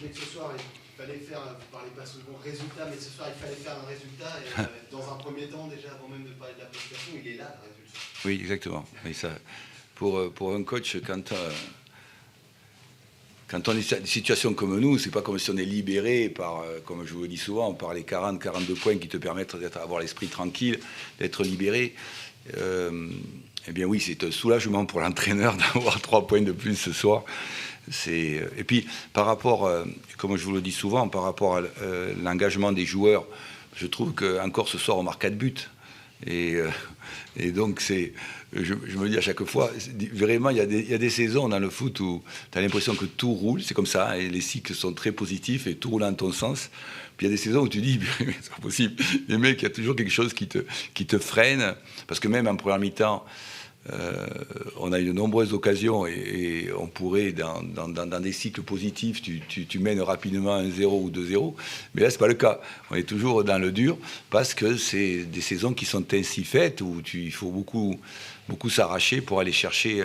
imaginais que ce soir, il fallait faire, vous parlez pas souvent résultat, mais ce soir, il fallait faire un résultat. Et dans un premier temps, déjà, avant même de parler de la prestation, il est là, le résultat. Oui, exactement. Oui, ça, pour un coach, quand on est dans une situation comme nous, c'est pas comme si on est libéré par, comme je vous le dis souvent, par les 42 points qui te permettent d'avoir l'esprit tranquille, d'être libéré. Eh bien oui, c'est un soulagement pour l'entraîneur d'avoir 3 points de plus ce soir. Et puis, par rapport, comme je vous le dis souvent, par rapport à l'engagement des joueurs, je trouve qu'encore ce soir, on marque 4 buts. Et donc, je me dis à chaque fois, vraiment, il y a des saisons dans le foot où tu as l'impression que tout roule, c'est comme ça, et les cycles sont très positifs et tout roule en ton sens. Puis il y a des saisons où tu dis, c'est pas possible, les mecs, il y a toujours quelque chose qui te freine, parce que même en première mi-temps, on a eu de nombreuses occasions et on pourrait, dans des cycles positifs, tu mènes rapidement 1-0 ou 2-0. Mais là, ce n'est pas le cas. On est toujours dans le dur parce que c'est des saisons qui sont ainsi faites où il faut beaucoup s'arracher pour aller chercher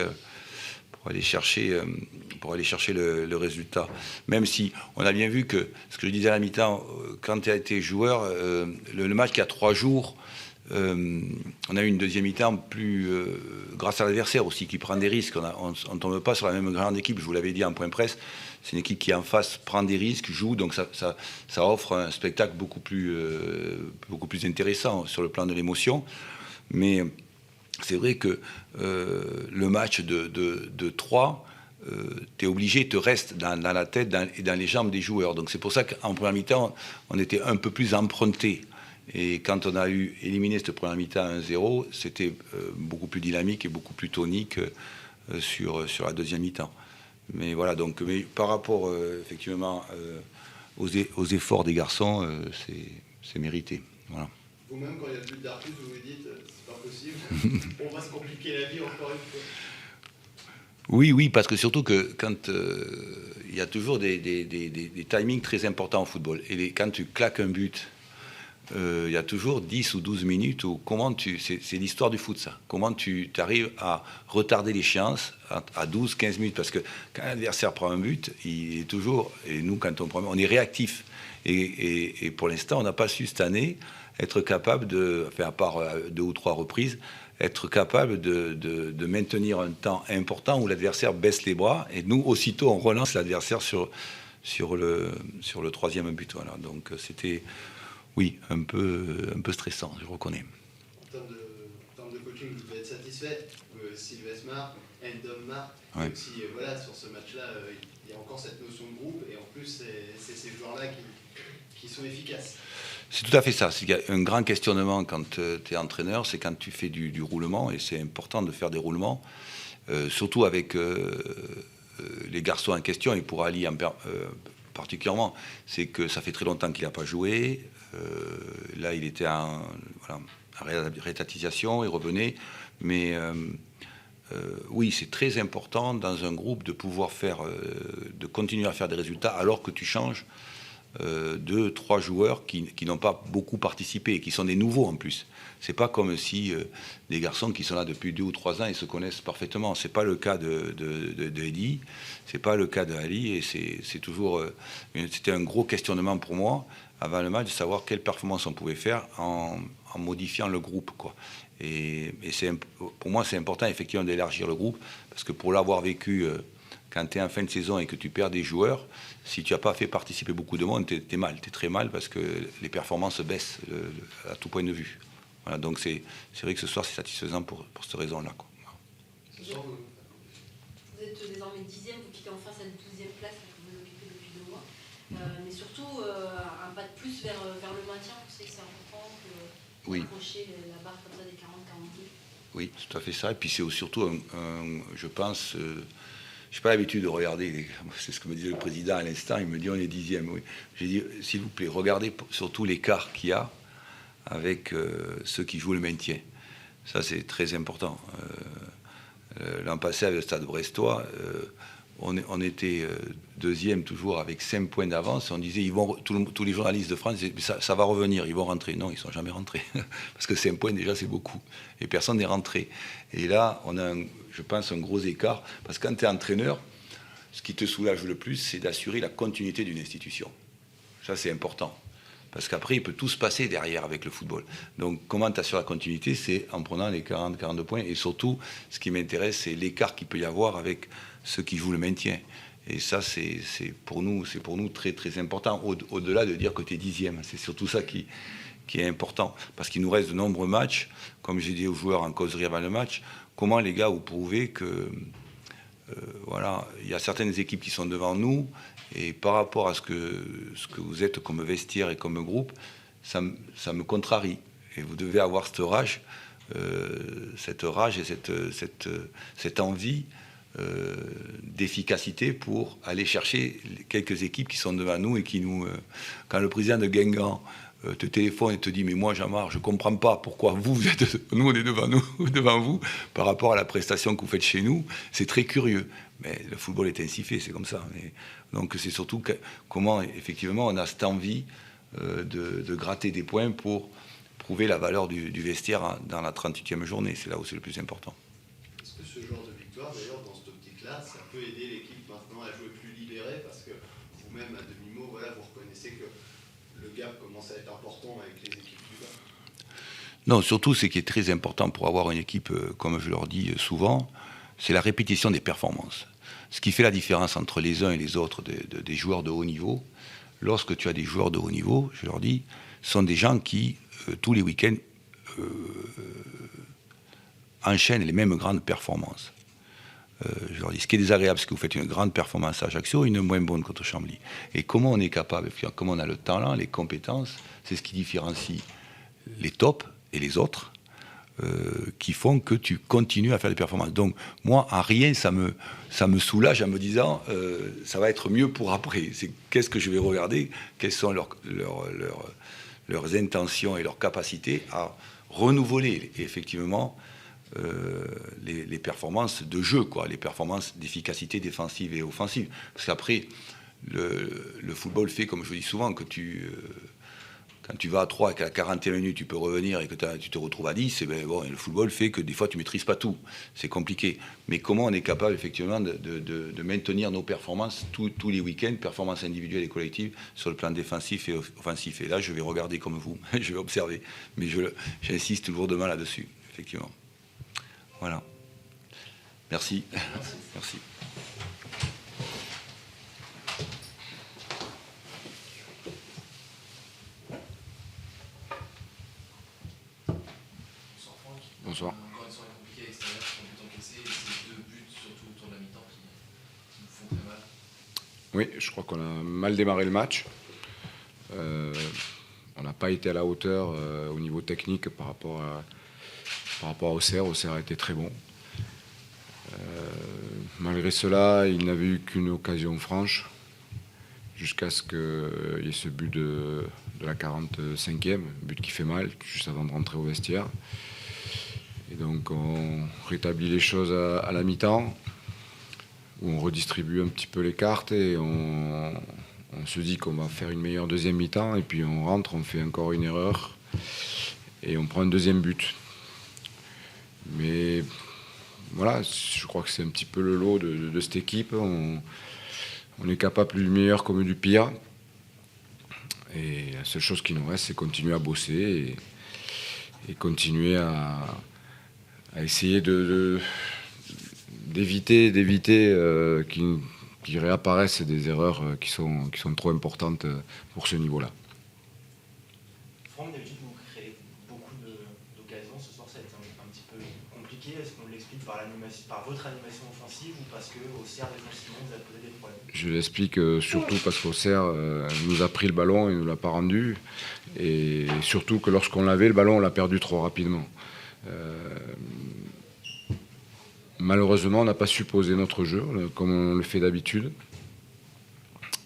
le résultat. Même si on a bien vu que, ce que je disais à la mi-temps, quand tu as été joueur, le match qui a 3 jours, on a eu une deuxième mi-temps plus grâce à l'adversaire aussi qui prend des risques. On ne tombe pas sur la même grande équipe. Je vous l'avais dit en point presse. C'est une équipe qui en face prend des risques, joue, donc ça offre un spectacle beaucoup plus intéressant sur le plan de l'émotion. Mais c'est vrai que le match de 3, tu es obligé, te reste dans la tête et dans les jambes des joueurs. Donc c'est pour ça qu'en première mi-temps, on était un peu plus emprunté. Et quand on a éliminé cette première mi-temps 1-0, c'était beaucoup plus dynamique et beaucoup plus tonique sur la deuxième mi-temps. Mais voilà, donc mais par rapport effectivement aux efforts des garçons, c'est mérité. Voilà. Vous-même, quand il y a plus d'artus, vous vous dites c'est pas possible, on va se compliquer la vie encore une fois. Oui, parce que surtout que quand il y a toujours des timings très importants au football. Et quand tu claques un but, il y a toujours 10 ou 12 minutes où c'est l'histoire du foot, ça. Comment tu arrives à retarder l'échéance à 12, 15 minutes. Parce que quand l'adversaire prend un but, il est toujours, et nous, quand on prend, on est réactif. Et pour l'instant, on n'a pas su cette année être capable à part 2 ou 3 reprises, être capable de maintenir un temps important où l'adversaire baisse les bras. Et nous, aussitôt, on relance l'adversaire sur le troisième but. Voilà. Donc, c'était... Oui, un peu stressant, je reconnais. En termes de coaching, vous devez être satisfait. Sylvestre marque, Endom marque. Ouais. Donc si sur ce match-là, il y a encore cette notion de groupe et en plus, c'est ces joueurs-là qui sont efficaces. C'est tout à fait ça. Il y a un grand questionnement quand tu es entraîneur, c'est quand tu fais du roulement, et c'est important de faire des roulements, surtout avec les garçons en question, et pour Ali particulièrement, c'est que ça fait très longtemps qu'il n'a pas joué. Là, il était en rétatisation, il revenait. Mais oui, c'est très important dans un groupe de pouvoir de continuer à faire des résultats alors que tu changes 2, 3 joueurs qui n'ont pas beaucoup participé et qui sont des nouveaux en plus. C'est pas comme si des garçons qui sont là depuis 2 ou 3 ans, ils se connaissent parfaitement. C'est pas le cas de Eddie, c'est pas le cas de Ali, et c'est toujours... c'était un gros questionnement pour moi avant le match de savoir quelle performance on pouvait faire en modifiant le groupe, quoi. Et pour moi, c'est important effectivement d'élargir le groupe, parce que pour l'avoir vécu quand tu es en fin de saison et que tu perds des joueurs, si tu n'as pas fait participer beaucoup de monde, tu es mal, tu es très mal, parce que les performances baissent à tout point de vue. Voilà, donc c'est vrai que ce soir, c'est satisfaisant pour cette raison-là, quoi. Vous êtes désormais 10e, vous quittez enfin cette 12e place que vous occupez depuis 2 mois. Mais surtout, un pas de plus vers le maintien, vous savez que c'est important de accrocher la barre comme ça des 40-42. Oui, c'est tout à fait ça. Et puis c'est surtout, je pense... je n'ai pas l'habitude de regarder, c'est ce que me disait le président à l'instant, il me dit on est 10e. Oui. J'ai dit, s'il vous plaît, regardez surtout l'écart qu'il y a avec ceux qui jouent le maintien. Ça, c'est très important. L'an passé, avec le Stade brestois, on était 2e toujours avec 5 points d'avance. On disait, tous les journalistes de France disaient, ça va revenir, ils vont rentrer. Non, ils ne sont jamais rentrés. Parce que 5 points, déjà, c'est beaucoup. Et personne n'est rentré. Et là, on a, je pense, un gros écart. Parce que quand tu es entraîneur, ce qui te soulage le plus, c'est d'assurer la continuité d'une institution. Ça, c'est important. Parce qu'après, il peut tout se passer derrière avec le football. Donc, comment tu assures la continuité? C'est en prenant les 40-42 points. Et surtout, ce qui m'intéresse, c'est l'écart qu'il peut y avoir avec ceux qui jouent le maintien. Et ça, c'est pour nous très, très important. Au-delà de dire que tu es 10e. C'est surtout ça qui est important. Parce qu'il nous reste de nombreux matchs. Comme j'ai dit aux joueurs en causerie avant le match, comment, les gars, vous prouvez que... voilà, il y a certaines équipes qui sont devant nous, et par rapport à ce que vous êtes comme vestiaire et comme groupe, ça me contrarie. Et vous devez avoir cette rage et cette envie d'efficacité pour aller chercher quelques équipes qui sont devant nous et qui nous... quand le président de Guingamp te téléphone et te dit « Mais moi, Jean-Marc, je ne comprends pas pourquoi vous êtes... Nous, on est devant vous, par rapport à la prestation que vous faites chez nous. C'est très curieux. » Mais le football est ainsi fait, c'est comme ça. Donc, c'est surtout comment, effectivement, on a cette envie de gratter des points pour prouver la valeur du vestiaire dans la 38e journée. C'est là où c'est le plus important. Est-ce que ce genre de victoire, d'ailleurs, dans cette optique-là, ça peut aider l'équipe maintenant à jouer plus libérée? Parce que vous-même, à demi-mot, voilà, vous reconnaissez que le gap commence à être important avec les équipes du bas. Non, surtout, ce qui est très important pour avoir une équipe, comme je leur dis souvent, c'est la répétition des performances. Ce qui fait la différence entre les uns et les autres des joueurs de haut niveau, lorsque tu as des joueurs de haut niveau, je leur dis, sont des gens qui, tous les week-ends, enchaînent les mêmes grandes performances. Je leur dis, ce qui est désagréable, c'est que vous faites une grande performance à Ajaccio et une moins bonne contre Chambly. Et comment on est capable, comment on a le talent, les compétences, c'est ce qui différencie les tops et les autres, qui font que tu continues à faire des performances. Donc, moi, en rien, ça me soulage en me disant ça va être mieux pour après. C'est qu'est-ce que je vais regarder, quelles sont leurs intentions et leurs capacités à renouveler effectivement les performances de jeu, quoi, les performances d'efficacité défensive et offensive. Parce qu'après, le football fait, comme je le dis souvent, que quand tu vas à 3 et qu'à 41 minutes tu peux revenir et que tu te retrouves à 10, et ben bon, le football fait que des fois tu ne maîtrises pas tout. C'est compliqué. Mais comment on est capable effectivement de maintenir nos performances tous les week-ends, performances individuelles et collectives, sur le plan défensif et offensif. Et là, je vais regarder comme vous, je vais observer. Mais j'insiste lourdement là-dessus, effectivement. Voilà. Merci. Merci. Bonsoir. Encore une soirée compliquée à l'extérieur, sur le but encaissé, et ces 2 buts, surtout autour de la mi-temps, qui nous font très mal. Oui, je crois qu'on a mal démarré le match. On n'a pas été à la hauteur au niveau technique par rapport à Auxerre. Auxerre a été très bon. Malgré cela, il n'avait eu qu'une occasion franche, jusqu'à ce qu'il y ait ce but de la 45e, but qui fait mal, juste avant de rentrer au vestiaire. Et donc on rétablit les choses à la mi-temps, où on redistribue un petit peu les cartes et on se dit qu'on va faire une meilleure deuxième mi-temps, et puis on rentre, on fait encore une erreur et on prend un deuxième but. Mais voilà, je crois que c'est un petit peu le lot de cette équipe. On est capable du meilleur comme du pire. Et la seule chose qui nous reste, c'est continuer à bosser et continuer à essayer d'éviter qu'il réapparaissent des erreurs qui sont trop importantes pour ce niveau-là. Franck, d'habitude, vous créez beaucoup d'occasions. Ce soir, ça a été un petit peu compliqué. Est-ce qu'on l'explique par votre animation offensive ou parce qu'Auxerre, défensivement, vous a posé des problèmes? Je l'explique surtout parce qu'Auxerre nous a pris le ballon et ne nous l'a pas rendu. Et surtout que lorsqu'on l'avait, le ballon, on l'a perdu trop rapidement. Malheureusement, on n'a pas su poser notre jeu comme on le fait d'habitude.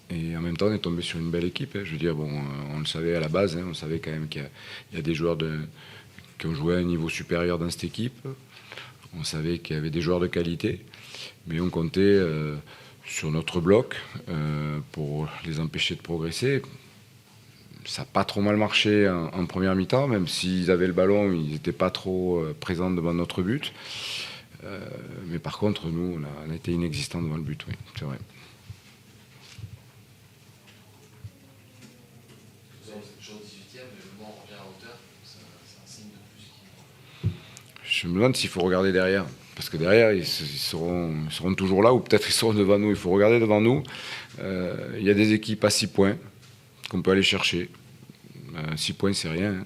Et en même temps, on est tombé sur une belle équipe. Je veux dire, bon, on le savait à la base. On savait quand même qu'il y a des joueurs qui ont joué à un niveau supérieur dans cette équipe. On savait qu'il y avait des joueurs de qualité. Mais on comptait sur notre bloc pour les empêcher de progresser. Ça n'a pas trop mal marché en première mi-temps, même s'ils avaient le ballon, ils n'étaient pas trop présents devant notre but. Mais par contre, nous, on a été inexistants devant le but, oui, c'est vrai. Vous avez toujours 18e, mais le moment on revient à hauteur, c'est un signe de plus qui... Je me demande s'il faut regarder derrière. Parce que derrière, ils seront toujours là, ou peut-être ils seront devant nous. Il faut regarder devant nous. Il y a des équipes à 6 points qu'on peut aller chercher. 6 points, c'est rien. Hein.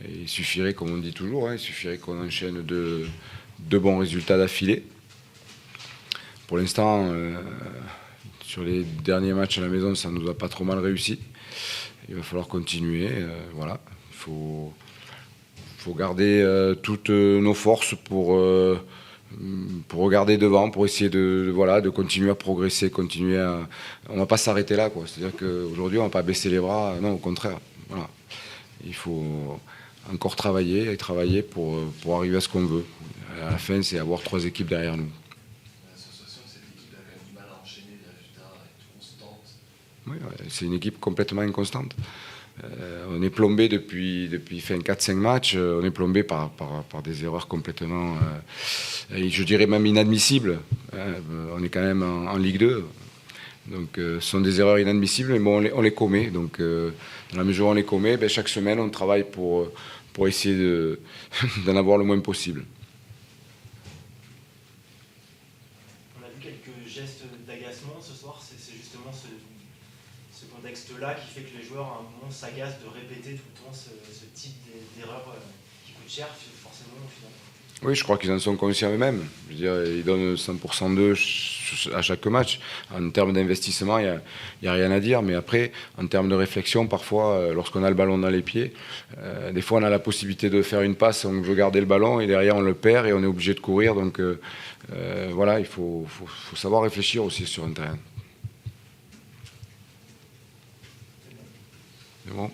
Il suffirait, comme on dit toujours, hein, il suffirait qu'on enchaîne deux bons résultats d'affilée. Pour l'instant, sur les derniers matchs à la maison, ça ne nous a pas trop mal réussi. Il va falloir continuer. Voilà. Il faut garder toutes nos forces pour regarder devant, pour essayer de continuer à progresser, on ne va pas s'arrêter là, quoi. C'est-à-dire qu'aujourd'hui, on ne va pas baisser les bras, non, au contraire. Voilà. Il faut encore travailler pour arriver à ce qu'on veut. À la fin, c'est avoir 3 équipes derrière nous. L'association, cette équipe a quand même du mal à enchaîner des résultats, à être constante. Oui, c'est une équipe complètement inconstante. On est plombé depuis 4-5 matchs, on est plombé par des erreurs complètement, je dirais même inadmissibles. On est quand même en Ligue 2, donc ce sont des erreurs inadmissibles, mais bon, on les commet. Donc dans la mesure où on les commet, chaque semaine on travaille pour essayer d'en avoir le moins possible. On a vu quelques gestes d'agacement ce soir, c'est justement ce contexte-là qui fait que les joueurs à un moment s'agacent de répéter tout le temps ce type d'erreur qui coûte cher forcément au final. Oui, je crois qu'ils en sont conscients eux-mêmes. Je veux dire, ils donnent 100% d'eux à chaque match. En termes d'investissement, il n'y a rien à dire. Mais après, en termes de réflexion, parfois, lorsqu'on a le ballon dans les pieds, des fois on a la possibilité de faire une passe, on veut garder le ballon et derrière on le perd et on est obligé de courir. Donc voilà, il faut savoir réfléchir aussi sur un terrain. C'est bon.